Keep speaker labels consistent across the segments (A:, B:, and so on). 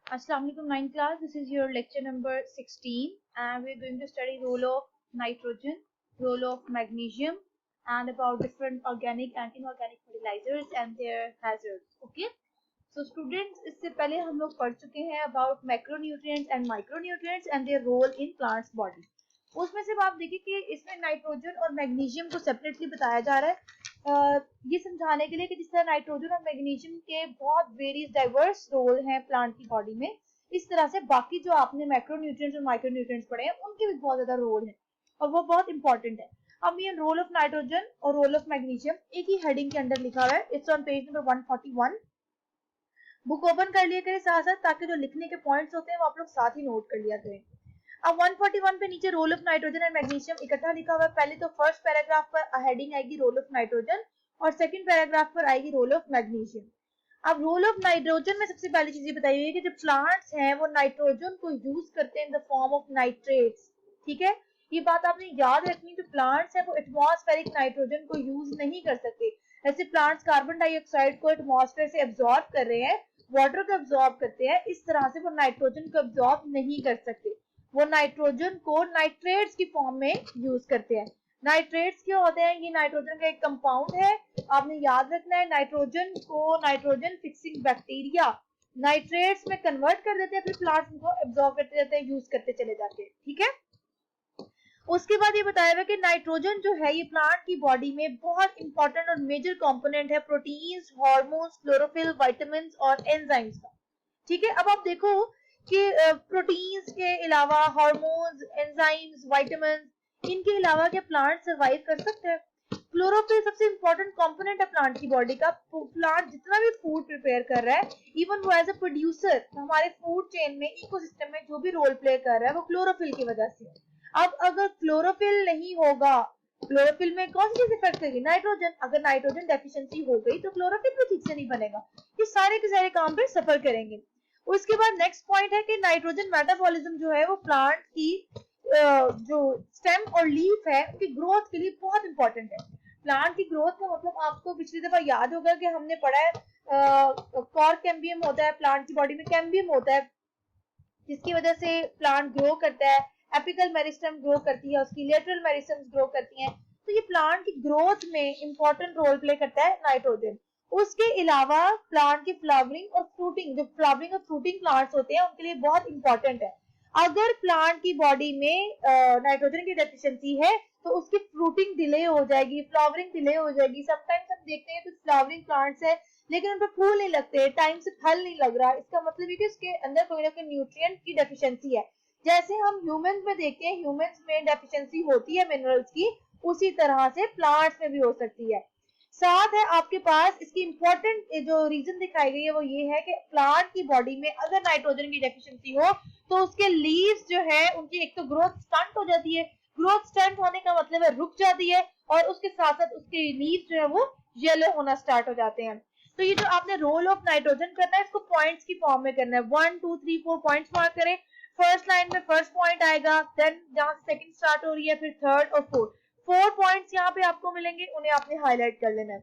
A: Assalamu alaikum 9th class. This is your lecture number 16 and we're going to study role of nitrogen, role of magnesium and about different organic and inorganic fertilizers and their hazards. Okay. So students, इससे पहले हम लोग पढ़ चुके हैं about macronutrients and micronutrients and their role in plants body. उसमें से आप देखिए कि इसमें नाइट्रोजन और मैग्नीशियम को सेपरेटली बताया जा रहा है ये समझाने के लिए कि जिस तरह नाइट्रोजन और मैग्नीशियम के बहुत वेरियस डाइवर्स रोल हैं प्लांट की बॉडी में, इस तरह से बाकी जो आपने मैक्रोन्यूट्रिएंट्स और माइक्रोन्यूट्रिएंट्स पढ़े हैं उनके भी बहुत ज्यादा रोल है और वो बहुत इंपॉर्टेंट है। अब ये रोल ऑफ नाइट्रोजन और रोल ऑफ मैग्नीशियम एक ही हेडिंग के अंडर लिखा हुआ है। It's on page number 141। Book open कर लिया करें साथ साथ, ताकि जो लिखने के पॉइंट्स होते हैं वो आप लोग साथ ही नोट कर लिया करें। अब 141 पे नीचे role of nitrogen and magnesium इकट्ठा लिखा हुआ है। पहले तो फर्स्ट पैराग्राफ पर हेडिंग आएगी रोल ऑफ नाइट्रोजन और सेकंड पैराग्राफ पर आएगी रोल ऑफ मैग्नीशियम। अब रोल ऑफ नाइट्रोजन में सबसे पहली चीज बताई हुई है कि जो प्लांट्स हैं वो नाइट्रोजन को यूज करते हैं in the form of nitrates. ठीक है, ये बात आपने याद रखनी। जो प्लांट्स हैं वो एटमॉस्फेरिक नाइट्रोजन को यूज नहीं कर सकते। ऐसे प्लांट्स कार्बन डाइऑक्साइड को एटमॉस्फेयर से एब्जॉर्ब कर रहे हैं, वाटर को एब्जॉर्ब करते हैं, इस तरह से वो नाइट्रोजन को एब्जॉर्ब नहीं कर सकते। वो नाइट्रोजन को नाइट्रेट्स की फॉर्म में यूज करते हैं। नाइट्रेट्स क्या होते हैं? ये नाइट्रोजन का एक कंपाउंड है, आपने याद रखना है। नाइट्रोजन को नाइट्रोजन फिक्सिंग बैक्टीरिया नाइट्रेट्स में कन्वर्ट कर देते हैं, फिर प्लांट्स उनको एब्जॉर्ब करते रहते हैं, यूज करते चले जाते हैं। ठीक है, उसके बाद ये बताया हुआ कि नाइट्रोजन जो है ये प्लांट की बॉडी में बहुत इंपॉर्टेंट और मेजर कंपोनेंट है प्रोटीन्स, हार्मोन्स, क्लोरोफिल, विटामिन्स और एंजाइम्स का। ठीक है, अब आप देखो कि प्रोटीन्स के अलावा हार्मोन्स, एंजाइम्स, विटामिन्स, इनके अलावा क्या प्लांट सर्वाइव कर सकते हैं? क्लोरोफिल सबसे इंपॉर्टेंट कंपोनेंट है प्लांट की बॉडी का। प्लांट जितना भी फूड प्रिपेयर कर रहा है, इवन वो एज अ प्रोड्यूसर हमारे फूड चेन में, इकोसिस्टम में जो भी रोल प्ले कर रहा है वो क्लोरोफिल की वजह से। अब अगर क्लोरोफिल नहीं होगा, क्लोरोफिल में कौन सी चीज इफेक्ट करेगी? नाइट्रोजन। अगर नाइट्रोजन डेफिशिएंसी हो गई तो क्लोरोफिल भी ठीक से नहीं बनेगा, ये सारे के सारे काम पे सफर करेंगे। उसके बाद नेक्स्ट पॉइंट है कि नाइट्रोजन मेटाबॉलिज्म जो है वो प्लांट की जो स्टेम और लीफ है उनकी ग्रोथ के लिए बहुत इंपॉर्टेंट है। प्लांट की ग्रोथ का मतलब आपको पिछली दफा याद होगा कि हमने पढ़ा है कॉर्क कैम्बियम होता है प्लांट की बॉडी में, कैम्बियम होता है जिसकी वजह से प्लांट ग्रो करता है, एपिकल मेरिस्टम ग्रो करती है, उसकी लेटरल मेरिस्टम्स ग्रो करती हैं। तो ये प्लांट की ग्रोथ में इंपॉर्टेंट रोल प्ले करता है नाइट्रोजन। उसके अलावा प्लांट की फ्लावरिंग और फ्रूटिंग, जो फ्लावरिंग और फ्रूटिंग प्लांट्स होते हैं उनके लिए बहुत इंपॉर्टेंट है। अगर प्लांट की बॉडी में नाइट्रोजन की डेफिशिएंसी है तो उसकी फ्रूटिंग डिले हो जाएगी, फ्लावरिंग डिले हो जाएगी। समटाइम्स हम देखते हैं कुछ फ्लावरिंग प्लांट्स है लेकिन उन पर फूल नहीं लगते, टाइम से फल नहीं लग रहा। इसका मतलब है कि उसके अंदर कोई ना कोई न्यूट्रिएंट की डेफिशिएंसी है। जैसे हम ह्यूमंस में देखते हैं, ह्यूमंस में डेफिशिएंसी होती है मिनरल्स की, उसी तरह से प्लांट्स में भी हो सकती है। साथ है आपके पास इसकी इंपॉर्टेंट जो रीजन दिखाई गई है वो ये है कि प्लांट की बॉडी में अगर नाइट्रोजन की डेफिशिएंसी हो तो उसके लीव्स जो है उनकी एक तो ग्रोथ स्टंट हो जाती है। ग्रोथ स्टंट होने का मतलब है रुक जाती है, और उसके साथ साथ उसके लीव्स जो है वो येलो होना स्टार्ट हो जाते हैं। तो ये जो आपने रोल ऑफ नाइट्रोजन करना है इसको पॉइंट्स की फॉर्म में करना है। 1 2 3 4 पॉइंट्स मार्क करें। फर्स्ट लाइन में फर्स्ट पॉइंट आएगा, देन जहां से सेकंड स्टार्ट हो रही है, फिर थर्ड और फोर्थ। 4 पॉइंट्स यहाँ पे आपको मिलेंगे, उन्हें आपने हाईलाइट कर लेना है।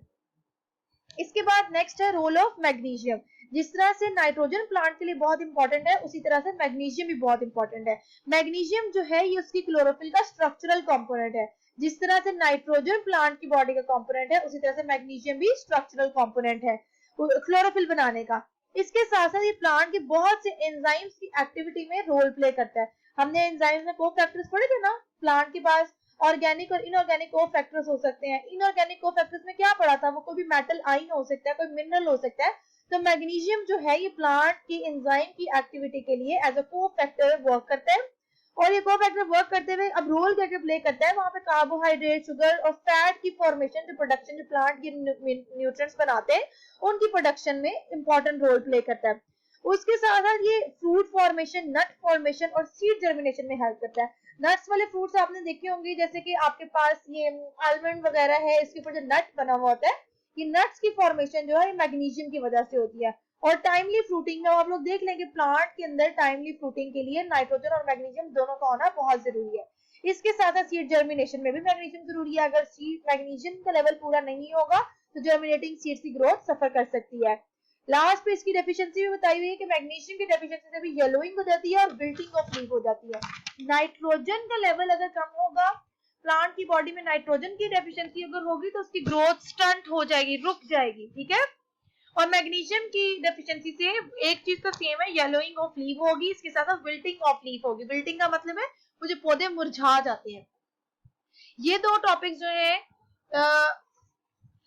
A: इसके बाद नेक्स्ट है रोल ऑफ मैग्नीशियम। जिस तरह से नाइट्रोजन प्लांट के लिए बहुत इंपॉर्टेंट है उसी तरह से मैग्नीशियम भी बहुत इंपॉर्टेंट है। मैग्नीशियम जो है ये उसकी क्लोरोफिल का स्ट्रक्चरल कंपोनेंट है। जिस तरह से नाइट्रोजन प्लांट की बॉडी का कंपोनेंट है उसी तरह से मैग्नीशियम भी स्ट्रक्चरल कंपोनेंट है क्लोरोफिल बनाने का। इसके साथ साथ ये प्लांट के बहुत से एंजाइम्स की एक्टिविटी में रोल प्ले करता है। हमने एंजाइम्स में कोफैक्टर्स पढ़े थे ना। प्लांट के पास ऑर्गेनिक और इनऑर्गेनिक कोफैक्टर्स हो सकते हैं। इनऑर्गेनिक कोफैक्टर्स में क्या पढ़ा था? वो कोई भी मेटल आइन हो सकता है, कोई मिनरल हो सकता है। तो मैग्नीशियम जो है ये प्लांट की एंजाइम की एक्टिविटी के लिए एज अ कोफैक्टर वर्क करता है। और ये कोफैक्टर वर्क करते हुए अब रोल क्या प्ले करता है, वहां पे कार्बोहाइड्रेट, शुगर और फैट की फॉर्मेशन, जो प्रोडक्शन, जो प्लांट के न्यूट्रिएंट्स बनाते हैं उनकी प्रोडक्शन में इंपॉर्टेंट रोल प्ले करता है। उसके साथ साथ ये फ्रूट फॉर्मेशन, नट फॉर्मेशन और सीड जर्मिनेशन में हेल्प करता है। नट्स वाले फ्रूट्स आपने देखे होंगे, जैसे कि आपके पास ये आलमंड वगैरह है, इसके ऊपर जो नट बना हुआ होता है, ये नट्स की फॉर्मेशन जो है मैग्नीशियम की वजह से होती है। और टाइमली फ्रूटिंग में आप लोग देख लेंगे प्लांट के अंदर टाइमली फ्रूटिंग के लिए नाइट्रोजन और मैग्नीशियम दोनों का होना बहुत जरूरी है। इसके साथ साथ सीड जर्मिनेशन में भी मैग्नीशियम जरूरी है। अगर सीड मैग्नीशियम का लेवल पूरा नहीं होगा तो जर्मिनेटिंग सीड्स की ग्रोथ सफर कर सकती है। लास्ट पे इसकी डेफिशिएंसी भी बताई हुई है कि मैग्नीशियम की डेफिशिएंसी से भी येलोइंग हो जाती है और विल्टिंग ऑफ लीफ हो जाती है। नाइट्रोजन का लेवल अगर कम होगा, प्लांट की बॉडी में नाइट्रोजन की डेफिशिएंसी अगर होगी तो उसकी ग्रोथ स्टंट हो जाएगी, रुक जाएगी, ठीक है। और मैग्नीशियम की डेफिशिएंसी से एक चीज तो सेम है, येलोइंग ऑफ लीफ होगी, इसके साथ साथ विल्टिंग ऑफ लीफ होगी। विल्टिंग का मतलब है वो जो पौधे मुरझा जाते हैं। ये दो टॉपिक जो है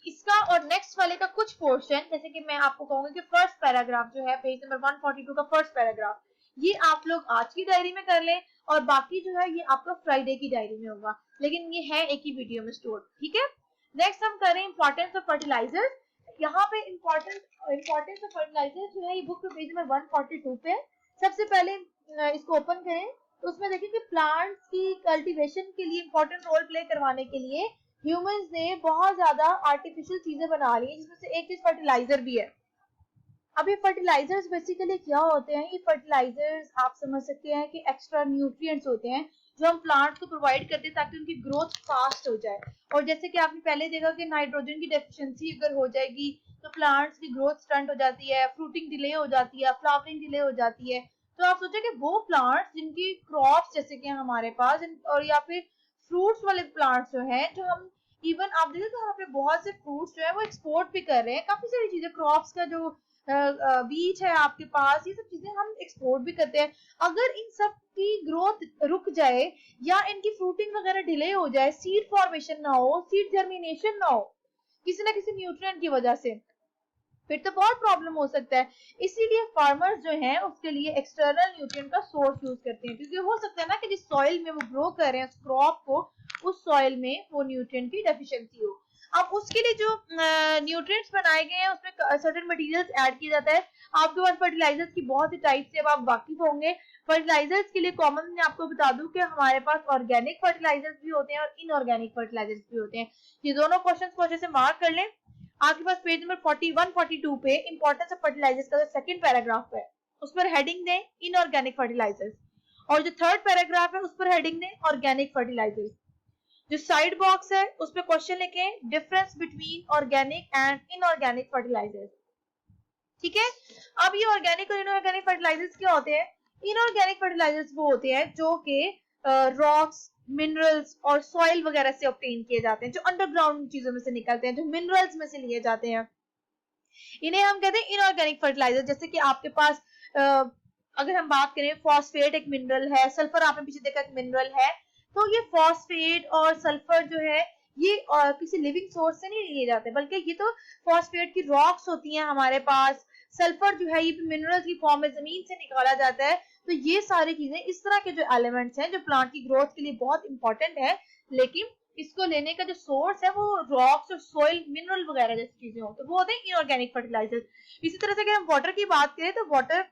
A: इसका और नेक्स्ट वाले का कुछ पोर्शन, जैसे कि मैं आपको कहूंगी कि फर्स्ट पैराग्राफ जो है पेज नंबर 142 का फर्स्ट पैराग्राफ, ये आप लोग आज की डायरी में कर लें और बाकी जो है ये आपका फ्राइडे की डायरी में होगा, लेकिन ये है एक ही वीडियो में स्टोर, ठीक है। नेक्स्ट हम करें इंपॉर्टेंस ऑफ फर्टिलाइजर्स। यहाँ पे इंपॉर्टेंस ऑफ फर्टिलाइजर्स जो है ये बुक पे पेज नंबर 142 पे। सबसे पहले इसको ओपन करें तो उसमें देखिए कि प्लांट्स की कल्टीवेशन के लिए इंपॉर्टेंट रोल प्ले करवाने के लिए ह्यूमंस ने बहुत ज्यादा आर्टिफिशियल चीजें बना ली, जिसमें से एक चीज फर्टिलाइजर भी है। अब ये फर्टिलाइजर्स बेसिकली क्या होते हैं? ये फर्टिलाइजर्स आप समझ सकते हैं कि एक्स्ट्रा न्यूट्रिएंट्स होते हैं जो हम प्लांट्स को प्रोवाइड करते हैं ताकि उनकी ग्रोथ फास्ट हो जाए। और जैसे कि आपने पहले देखा कि नाइट्रोजन की डेफिशिएंसी अगर हो जाएगी तो प्लांट्स की ग्रोथ स्टंट हो जाती है, फ्रूटिंग डिले हो जाती है, फ्लावरिंग डिले हो जाती है। तो आप सोचे कि वो प्लांट्स जिनकी क्रॉप्स जैसे कि हमारे पास और या फिर फ्रूट्स वाले प्लांट्स जो हैं, जो हम इवन आप देखिए तो यहाँ पे बहुत से फ्रूट्स जो है वो एक्सपोर्ट भी कर रहे हैं, काफी सारी चीजें, क्रॉप्स का जो बीज है आपके पास, ये सब चीजें हम एक्सपोर्ट भी करते हैं। अगर इन सब की ग्रोथ रुक जाए या इनकी फ्रूटिंग वगैरह डिले हो जाए, सीड फॉर्मेशन ना हो, सीड जर्मिनेशन ना हो किसी ना किसी न्यूट्रिएंट की वजह से, फिर तो बहुत प्रॉब्लम हो सकता है। इसीलिए फार्मर्स जो हैं उसके लिए एक्सटर्नल न्यूट्रिएंट का सोर्स यूज करते हैं, क्योंकि हो सकता है ना कि जिस सॉइल में वो ग्रो कर रहे हैं उस क्रॉप को, उस सॉइल में वो न्यूट्रिएंट की डेफिशिएंसी हो। अब उसके लिए जो न्यूट्रिएंट्स बनाए गए हैं उसमें सर्टेन मटेरियल्स ऐड किया जाता है। आपके पास फर्टिलाइजर्स की बहुत ही टाइप से अब आप वाकिफ होंगे। फर्टिलाइजर्स के लिए कॉमन मैं आपको बता दूं कि हमारे पास ऑर्गेनिक फर्टिलाइजर्स भी होते हैं और इनऑर्गेनिक फर्टिलाइजर्स भी होते हैं। ये दोनों क्वेश्चंस को अच्छे से मार्क कर लें। आपके पास पेज नंबर 41 42 पे इंपॉर्टेंस ऑफ फर्टिलाइजर्स का जो सेकंड पैराग्राफ है उस पर हेडिंग दें इनऑर्गेनिक फर्टिलाइजर्स, और जो थर्ड पैराग्राफ है उस पर हेडिंग दें ऑर्गेनिक फर्टिलाइजर्स। जो साइड बॉक्स है उस पर क्वेश्चन लिखें difference between organic and inorganic fertilisers, ठीक है। अब ये ऑर्गेनिक और इनऑर्गेनिक फर्टिलाइजर्स क्या होते हैं? इनऑर्गेनिक फर्टिलाइजर्स वो होते हैं जो कि रॉक्स, मिनरल्स और सॉइल वगैरह से ऑब्टेन किए जाते हैं, जो अंडरग्राउंड चीजों में से निकलते हैं, जो मिनरल्स में से लिए जाते हैं, इन्हें हम कहते हैं इनऑर्गेनिक फर्टिलाइजर। जैसे कि आपके पास अगर हम बात करें फॉस्फेट एक मिनरल है, सल्फर आपने पीछे देखा एक मिनरल है, तो ये फॉस्फेट और सल्फर जो है ये किसी लिविंग सोर्स से नहीं लिए जाते, बल्कि ये तो फॉस्फेट की रॉक्स होती हैं हमारे पास, सल्फर जो है ये मिनरल्स की फॉर्म में जमीन से निकाला जाता है। तो ये सारी चीजें इस तरह के जो एलिमेंट्स हैं जो प्लांट की ग्रोथ के लिए बहुत इंपॉर्टेंट है, लेकिन इसको लेने का जो सोर्स है वो रॉक्स और सोइल मिनरल वगैरह जैसी चीजें हो, तो वो होते हैं इनऑर्गेनिक फर्टिलाइजर। इसी तरह से अगर हम वाटर की बात करें तो वाटर,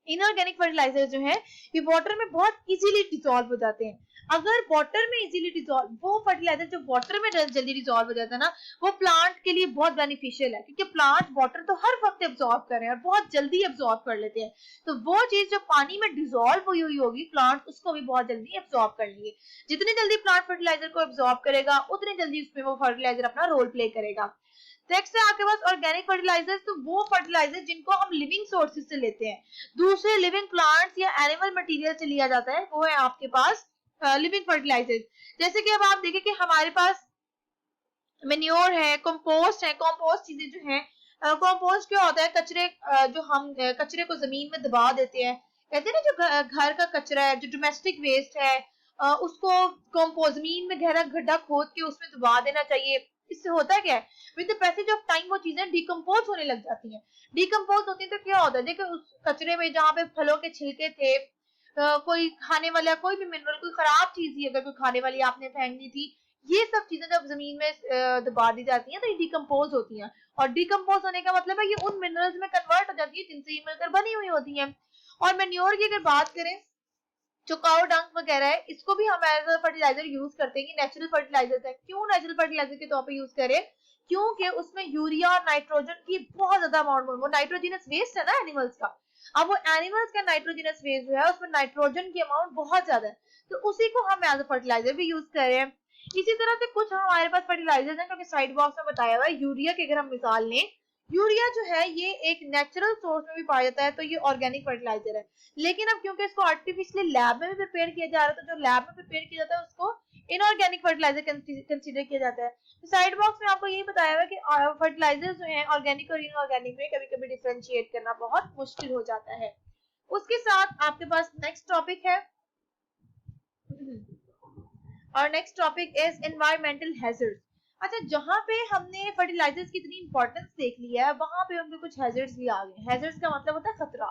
A: इनऑर्गेनिक फर्टिलाइजर जो है ये वाटर में बहुत इजीली डिसॉल्व हो जाते हैं। अगर वाटर में इजीली डिसॉल्व, वो फर्टिलाइजर जो वाटर में जल्दी डिसॉल्व हो जाता है ना, वो प्लांट के लिए बहुत बेनिफिशियल है, क्योंकि प्लांट वाटर तो हर वक्त एब्जॉर्ब कर रहे हैं और बहुत जल्दी एब्जॉर्ब कर लेते हैं। तो वो चीज जो पानी में डिसॉल्व हुई हुई होगी, प्लांट उसको भी बहुत जल्दी एब्जॉर्ब कर लेंगे। जितनी जल्दी प्लांट फर्टिलाइजर को एब्जॉर्ब करेगा उतनी जल्दी उसमें वो फर्टिलाइजर अपना रोल प्ले करेगा। नेक्स्ट है आपके पास ऑर्गेनिक फर्टिलाइजर्स, तो वो फर्टिलाइजर जिनको हम लिविंग सोर्सेज से लेते हैं, दूसरे लिविंग प्लांट्स या एनिमल मटेरियल से लिया जाता है, वो है आपके पास लिविंग फर्टिलाइजर्स। जैसे कि अब आप देखें कि हमारे पास मेन्योर है, कंपोस्ट है। कंपोस्ट चीजें जो है, कंपोस्ट क्या होता है? कचरे जो हम कचरे को जमीन में दबा देते हैं, कहते हैं ना जो घर का कचरा है, जो डोमेस्टिक वेस्ट है, उसको कंपोस्ट जमीन में गहरा गड्ढा खोद के उसमें दबा देना चाहिए। इससे होता क्या है? With the passage of time वो चीजें डिकम्पोज होने लग जाती हैं। डिकम्पोज होती है तो क्या होता है? देखिए उस कचरे में जहाँ पे फलों के छिलके थे, कोई खाने वाला, कोई भी मिनरल, कोई खराब चीज ही अगर कोई खाने वाली आपने फेंकनी थी, ये सब चीजें जब जमीन में दबा दी जाती हैं तो ये डिकम्पोज होती हैं। और डिकम्पोज होने का मतलब है ये उन मिनरल्स में कन्वर्ट हो जाती है जिनसे ये मिलकर बनी हुई होती हैं। और मैन्योर की अगर बात करें, जो काउ डंग वगैरह है, इसको भी हम एज अ फर्टिलाइजर यूज करते हैं कि नेचुरल फर्टिलाइजर है। क्यों नेचुरल फर्टिलाइजर के तौर पे यूज करें? क्योंकि उसमें यूरिया और नाइट्रोजन की बहुत ज्यादा अमाउंट, वो नाइट्रोजिनस वेस्ट है ना एनिमल्स का, अब वो एनिमल्स का नाइट्रोजिनस वेस्ट जो है उसमें नाइट्रोजन की अमाउंट बहुत ज्यादा है, तो उसी को हम एज अ फर्टिलाइजर भी यूज कर रहे हैं। इसी तरह से कुछ हमारे पास फर्टिलाइजर्स हैं जो कि साइड बॉक्स में बताया हुआ है। यूरिया की अगर हम मिसाल लें, यूरिया जो है ये एक नेचुरल सोर्स में भी पाया जाता है, तो ये ऑर्गेनिक फर्टिलाइजर है। लेकिन अब क्योंकि इसको आर्टिफिशियली लैब में भी प्रिपेयर किया जा रहा है, तो जो लैब में प्रिपेयर किया जाता है उसको इनऑर्गेनिक फर्टिलाइजर कंसीडर किया जाता है। तो साइड बॉक्स में आपको यही बताया हुआ है कि फर्टिलाइजर जो है ऑर्गेनिक और इनऑर्गेनिक में कभी कभी डिफरेंशिएट करना बहुत मुश्किल हो जाता है। उसके साथ आपके पास नेक्स्ट टॉपिक है, और next topic is environmental hazards. अच्छा, जहां पे हमने फर्टिलाइजर्स की इतनी इंपॉर्टेंस देख लिया है, वहां पे उनके कुछ हैजर्ड्स भी आ गए। हैजर्ड्स का मतलब होता है खतरा।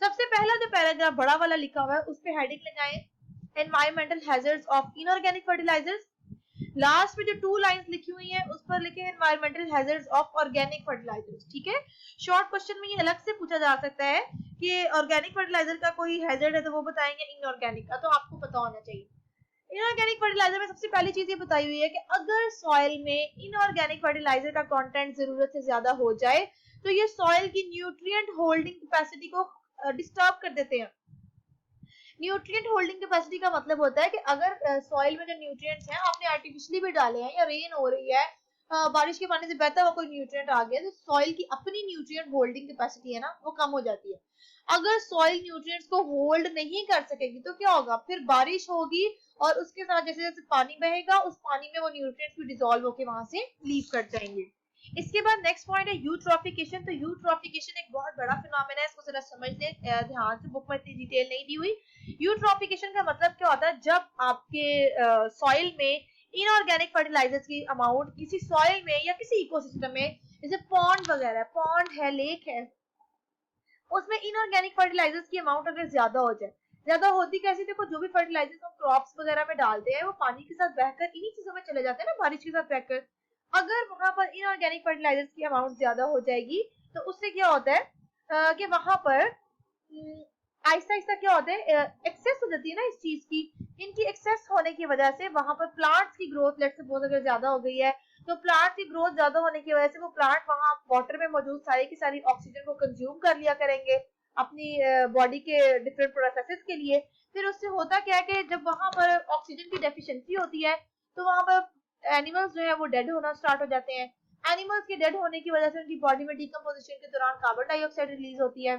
A: सबसे पहला जो पैराग्राफ बड़ा वाला लिखा हुआ है उस पे हेडिंग लगाएं, environmental hazards of inorganic fertilisers. Last में जो 2 लाइंस लिखी हुई है उस पर लिखे environmental hazards of organic fertilisers. ठीक है, शॉर्ट क्वेश्चन में ये अलग से पूछा जा सकता है कि ऑर्गेनिक फर्टिलाइजर का कोई हैजर्ड है तो वो बताएंगे, इनऑर्गेनिक का तो आपको पता होना चाहिए। इनऑर्गेनिक फर्टिलाइजर में सबसे पहली चीज ये बताई हुई है कि अगर सॉइल में इनऑर्गेनिक फर्टिलाइजर का कंटेंट जरूरत से ज्यादा हो जाए तो ये सॉइल की न्यूट्रिएंट होल्डिंग कैपेसिटी को डिस्टर्ब कर देते हैं। न्यूट्रिएंट होल्डिंग कैपेसिटी का मतलब होता है कि अगर सॉइल में जो न्यूट्रिएंट्स हैं आपने आर्टिफिशियली भी डाले हैं या रेन हो रही है, बारिश के पानी से बहता हुआ कोई न्यूट्रिएंट आ गया, तो सॉइल की अपनी न्यूट्रिएंट होल्डिंग कैपेसिटी है ना वो कम हो जाती है। अगर सॉइल न्यूट्रिएंट्स को होल्ड नहीं कर सकेगी तो क्या होगा, फिर बारिश होगी और उसके साथ जैसे जैसे पानी बहेगा उस पानी में वो न्यूट्रिएंट्स भी डिसॉल्व होकर वहां से लीव कर जाएंगे। इसके बाद नेक्स्ट पॉइंट है यूट्रॉफिकेशन। तो यूट्रॉफिकेशन एक बहुत बड़ा फिनोमेना है, इसको जरा समझ ले ध्यान से, बुक में इतनी डिटेल नहीं दी हुई। यूट्रॉफिकेशन का मतलब क्या होता है, जब आपके सॉइल में इनऑर्गेनिक फर्टिलाइजर्स की अमाउंट किसी सॉइल में या किसी इकोसिस्टम में, जैसे पॉन्ड वगैरह, पॉन्ड है, लेक है, उसमें इनऑर्गेनिक फर्टिलाइजर्स की अमाउंट अगर ज्यादा हो जाए, ज्यादा होती कैसे, देखो जो भी फर्टिलाइजर्स हम क्रॉप्स वगैरह में डालते हैं वो पानी के साथ बहकर इन्हीं चीजों में चले जाते हैं ना, बारिश के साथ बहकर। अगर वहां पर इनऑर्गेनिक फर्टिलाइजर्स की अमाउंट ज्यादा हो जाएगी तो उससे क्या होता है कि वहां पर आहिस्ता आहिस्ता क्या होता है, एक्सेस हो जाती है ना इस चीज की। इनकी एक्सेस होने की वजह से वहां पर प्लांट्स की ग्रोथ लेट्स सपोज अगर ज्यादा हो गई है, तो प्लांट की ग्रोथ ज्यादा होने की वजह से वो प्लांट वहां वाटर में मौजूद सारी की सारी ऑक्सीजन को कंज्यूम कर लिया करेंगे अपनी बॉडी के डिफरेंट प्रोसेसेस के लिए। फिर उससे होता क्या है कि जब वहां पर ऑक्सीजन की डेफिशिएंसी होती है तो वहां पर एनिमल्स जो है वो डेड होना स्टार्ट हो जाते हैं। एनिमल्स के डेड होने की वजह से उनकी बॉडी में डिकम्पोजिशन के दौरान कार्बन डाइऑक्साइड रिलीज होती है।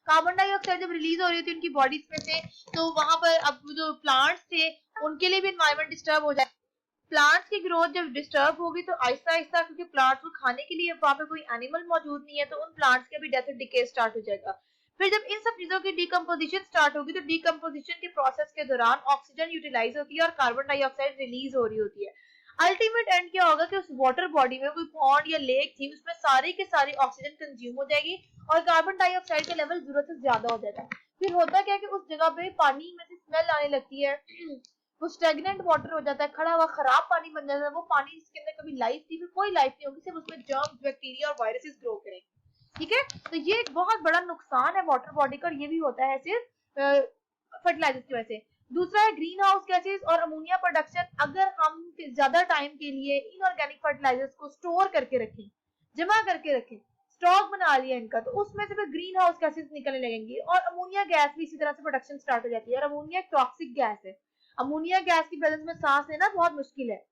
A: कार्बन डाइऑक्साइड जब रिलीज हो रही थी उनकी बॉडीज में से, तो वहां पर अब जो प्लांट्स थे उनके लिए भी एनवायरनमेंट डिस्टर्ब हो जाए। प्लांट्स की ग्रोथ जब डिस्टर्ब होगी तो आहिस्ता आहिस्ता, क्योंकि प्लांट्स को खाने के लिए वहां पर कोई एनिमल मौजूद नहीं है, तो उन प्लांट्स का भी डेथ और डिके स्टार्ट हो जाएगा। फिर जब इन सब चीजों की डिकम्पोजिशन स्टार्ट होगी तो डिकम्पोजिशन के प्रोसेस के दौरान ऑक्सीजन यूटिलाइज होती है और कार्बन डाइऑक्साइड रिलीज हो रही होती है। अल्टीमेट एंड क्या होगा कि उस वाटर बॉडी में कोई पॉन्ड या लेक थी उसमें सारी की सारी ऑक्सीजन कंज्यूम हो जाएगी और कार्बन डाइऑक्साइड का लेवल जरूरत से ज्यादा हो जाएगा। फिर होता क्या है कि उस जगह पे पानी में से स्मेल आने लगती है, वो स्टेगनेंट वाटर हो जाता है, खड़ा हुआ खराब पानी बन जाता है। वो पानी जिसके अंदर कभी लाइफ थी फिर कोई लाइफ नहीं होगी, सिर्फ उसमें जर्म्स, बैक्टीरिया और वायरसेस ग्रो करेंगे। ठीक है, तो ये एक बहुत बड़ा नुकसान है वाटर बॉडी का, और ये भी होता है सिर्फ फर्टिलाइजर्स की वजह से। दूसरा है ग्रीन हाउस गैसेज और अमोनिया प्रोडक्शन। अगर हम ज्यादा टाइम के लिए इनऑर्गेनिक फर्टिलाइजर्स को स्टोर करके रखें, जमा करके रखें, स्टॉक बना लिया इनका, तो उसमें से फिर ग्रीन हाउस गैसेज निकलने लगेंगी और अमोनिया गैस भी इसी तरह से प्रोडक्शन स्टार्ट हो जाती है। और अमोनिया टॉक्सिक गैस है, अमोनिया गैस की प्रेजेंस में सांस लेना बहुत मुश्किल है।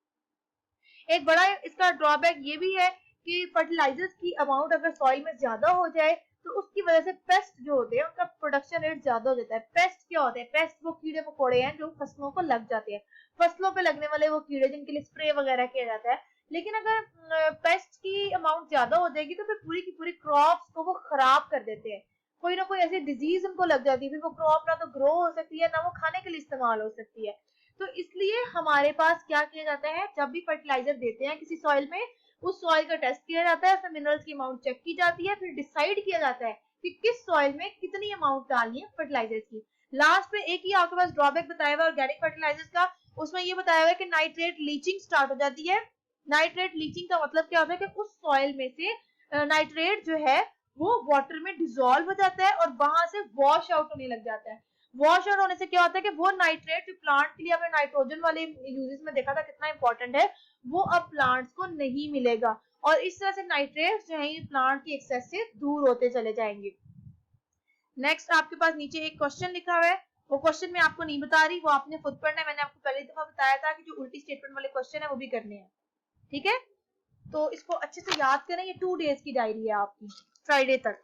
A: एक बड़ा इसका ड्रॉबैक ये भी है कि फर्टिलाइजर्स की अमाउंट अगर सॉइल में ज्यादा हो जाए तो उसकी वजह से पेस्ट जो होते हैं उनका प्रोडक्शन रेट ज्यादा हो जाता है। पेस्ट क्या होते हैं, पेस्ट वो कीड़े मकोड़े हैं जो फसलों को लग जाते हैं, फसलों पे लगने वाले वो कीड़े जिनके लिए स्प्रे वगैरह किया जाता है। लेकिन अगर पेस्ट की अमाउंट ज्यादा हो जाएगी तो फिर पूरी की पूरी क्रॉप्स को वो खराब कर देते हैं, कोई ना कोई ऐसी डिजीज उनको लग जाती है, फिर वो क्रॉप ना तो ग्रो हो सकती है ना वो खाने के लिए इस्तेमाल हो सकती है। तो इसलिए हमारे पास क्या किया जाता है, जब भी फर्टिलाइजर देते हैं किसी सॉइल में, उस सॉइल का टेस्ट किया जाता है, उसमें मिनरल्स की अमाउंट चेक की जाती है, फिर डिसाइड किया जाता है कि किस सॉइल में कितनी अमाउंट डालनी है फर्टिलाइजर्स की। लास्ट में एक ही आपके पास ड्रॉबैक बताया हुआ ऑर्गेनिक फर्टिलाइजर्स का, उसमें ये बताया हुआ है कि नाइट्रेट लीचिंग स्टार्ट हो जाती है। नाइट्रेट लीचिंग का मतलब क्या होता है कि उस सॉइल में से नाइट्रेट जो है वो वाटर में डिसॉल्व हो जाता है और वहां से वॉश आउट होने लग जाता है। वॉश आउट होने से क्या होता है कि वो नाइट्रेट जो प्लांट के लिए आपने नाइट्रोजन वाले यूजेस में देखा था कितना इंपॉर्टेंट है, वो अब प्लांट्स को नहीं मिलेगा और इस तरह से नाइट्रेट्स जो है प्लांट की एक्सेस से दूर होते चले जाएंगे। नेक्स्ट आपके पास नीचे एक क्वेश्चन लिखा हुआ है, वो क्वेश्चन मैं आपको नहीं बता रही, वो आपने खुद पढ़ना है। मैंने आपको पहली दफा बताया था कि जो उल्टी स्टेटमेंट वाले क्वेश्चन है वो भी करने हैं। ठीक है, तो इसको अच्छे से याद करें, ये 2 डेज की डायरी है आपकी, फ्राइडे तक।